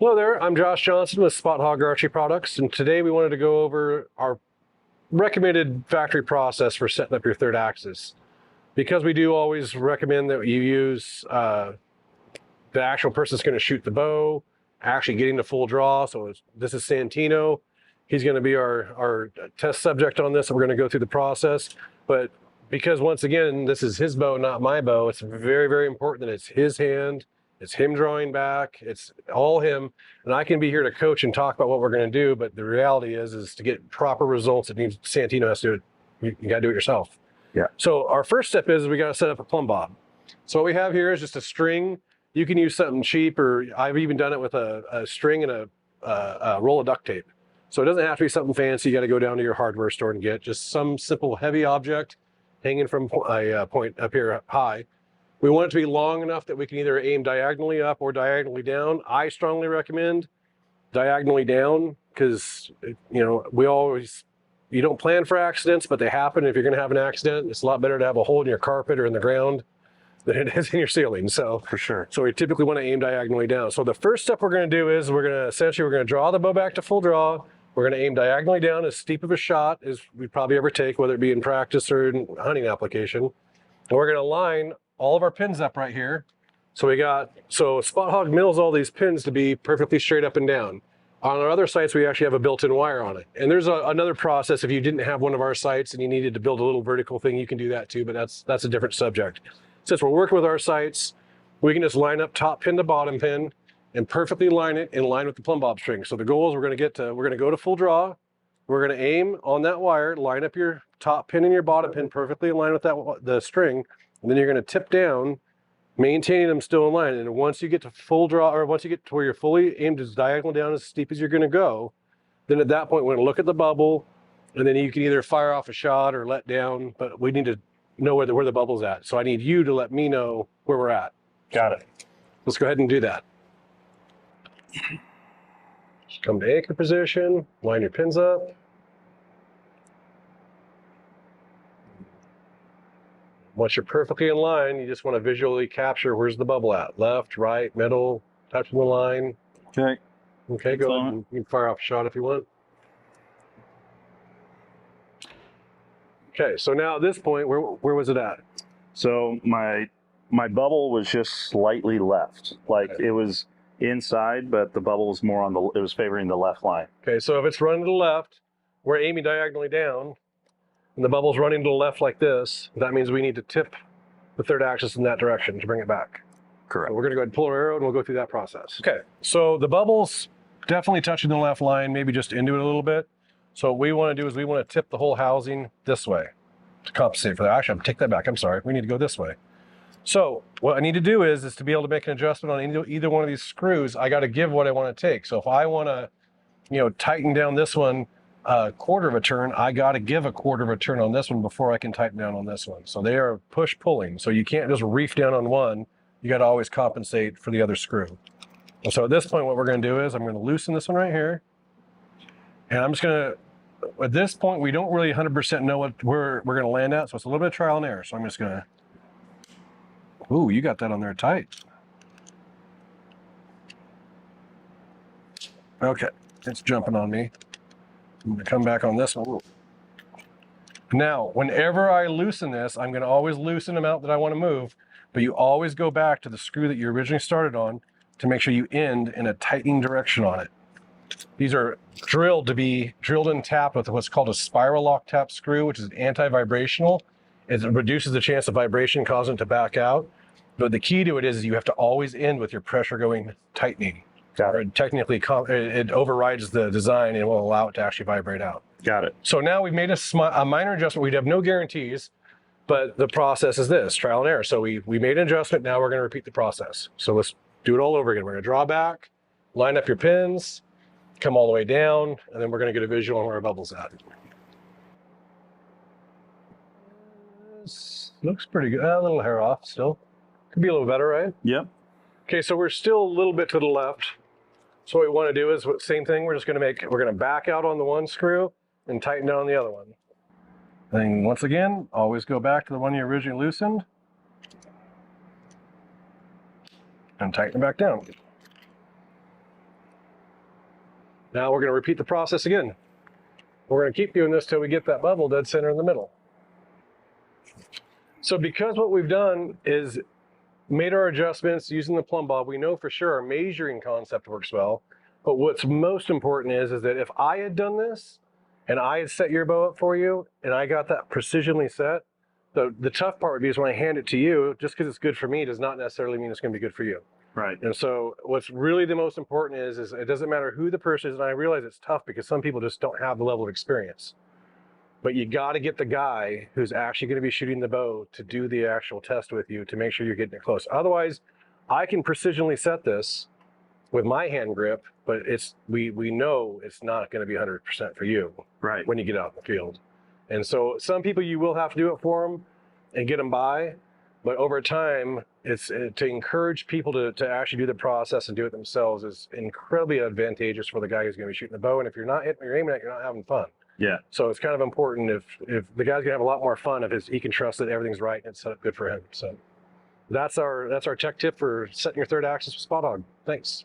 Hello there, I'm Josh Johnson with Spot Hogg Archery Products, and today we wanted to go over our recommended factory process for setting up your third axis. Because we do always recommend that you use the actual person that's going to shoot the bow, actually getting the full draw. So this is Santino. He's going to be our test subject on this, and we're going to go through the process. But because once again, this is his bow, not my bow, it's very, very important that it's his hand. It's him drawing back. It's all him. And I can be here to coach and talk about what we're going to do. But the reality is to get proper results, it means Santino has to do it. You got to do it yourself. Yeah. So our first step is we got to set up a plumb bob. So what we have here is just a string. You can use something cheap, or I've even done it with a string and a roll of duct tape. So it doesn't have to be something fancy. You got to go down to your hardware store and get just some simple heavy object hanging from a point up here high. We want it to be long enough that we can either aim diagonally up or diagonally down. I strongly recommend diagonally down because, you don't plan for accidents, but they happen. If you're going to have an accident, it's a lot better to have a hole in your carpet or in the ground than it is in your ceiling. So For sure. So we typically want to aim diagonally down. So the first step we're going to do is we're going to draw the bow back to full draw. We're going to aim diagonally down as steep of a shot as we probably ever take, whether it be in practice or in hunting application. And we're going to line all of our pins up right here. So Spot Hogg mills all these pins to be perfectly straight up and down. On our other sites, we actually have a built-in wire on it. And there's another process. If you didn't have one of our sites and you needed to build a little vertical thing, you can do that too, but that's a different subject. Since we're working with our sites, we can just line up top pin to bottom pin and perfectly line it in line with the plumb bob string. So the goal is we're going to go to full draw. We're going to aim on that wire, line up your top pin and your bottom pin perfectly in line with the string. And then you're going to tip down, maintaining them still in line. And once you get to full draw, or once you get to where you're fully aimed as diagonal down as steep as you're going to go, then at that point we're going to look at the bubble, and then you can either fire off a shot or let down, but we need to know where the bubble's at. So I need you to let me know where we're at. Got it. Let's go ahead and do that. Just come to anchor position, line your pins up. Once you're perfectly in line, you just want to visually capture where's the bubble at. Left, right, middle, touching the line. Okay. Okay, go ahead. You can fire off a shot if you want. Okay, so now at this point, where was it at? So my bubble was just slightly left. Like Okay. It was inside, but the bubble was more it was favoring the left line. Okay, so if it's running to the left, we're aiming diagonally down, and the bubble's running to the left like this, that means we need to tip the third axis in that direction to bring it back. Correct. So we're going to go ahead and pull our arrow, and we'll go through that process. Okay, so the bubble's definitely touching the left line, maybe just into it a little bit. So what we want to do is we want to tip the whole housing this way to compensate for that. Actually, take that back. I'm sorry. We need to go this way. So what I need to do is to be able to make an adjustment on either one of these screws, I got to give what I want to take. So if I want to, tighten down this one a quarter of a turn, I got to give a quarter of a turn on this one before I can tighten down on this one. So they are push-pulling. So you can't just reef down on one. You got to always compensate for the other screw. And so at this point, what we're going to do is I'm going to loosen this one right here. And I'm just going to, at this point, we don't really 100% know where we're going to land at. So it's a little bit of trial and error. So I'm just going to, ooh, you got that on there tight. Okay, it's jumping on me. I'm going to come back on this one. Now, whenever I loosen this, I'm going to always loosen the amount that I want to move, but you always go back to the screw that you originally started on to make sure you end in a tightening direction on it. These are drilled and tapped with what's called a spiral lock tap screw, which is anti-vibrational. It reduces the chance of vibration causing it to back out. But the key to it is you have to always end with your pressure going tightening. Got it. Technically, it overrides the design and will allow it to actually vibrate out. Got it. So now we've made a minor adjustment. We'd have no guarantees, but the process is this, trial and error. So we made an adjustment. Now we're going to repeat the process. So let's do it all over again. We're going to draw back, line up your pins, come all the way down, and then we're going to get a visual on where our bubble's at. This looks pretty good. A little hair off still. Could be a little better, right? Yep. Okay, so we're still a little bit to the left. So what we want to do is same thing. We're going to back out on the one screw and tighten down on the other one. And once again, always go back to the one you originally loosened and tighten it back down. Now we're going to repeat the process again. We're going to keep doing this till we get that bubble dead center in the middle. So because what we've done is made our adjustments using the plumb bob, we know for sure our measuring concept works well. But what's most important is that if I had done this and I had set your bow up for you and I got that precisionally set, the tough part would be is when I hand it to you, just because it's good for me does not necessarily mean it's going to be good for you. Right. And so what's really the most important is it doesn't matter who the person is. And I realize it's tough because some people just don't have the level of experience. But you got to get the guy who's actually going to be shooting the bow to do the actual test with you to make sure you're getting it close. Otherwise, I can precisionally set this with my hand grip, but we know it's not going to be 100% for you Right. when you get out in the field. And so some people you will have to do it for them and get them by. But over time, it's to encourage people to actually do the process and do it themselves is incredibly advantageous for the guy who's going to be shooting the bow. And if you're not hitting, you're aiming at, you're not having fun. Yeah. So it's kind of important if the guy's gonna have a lot more fun if he can trust that everything's right and it's set up good for him. So that's our tech tip for setting your third axis with Spot Hogg. Thanks.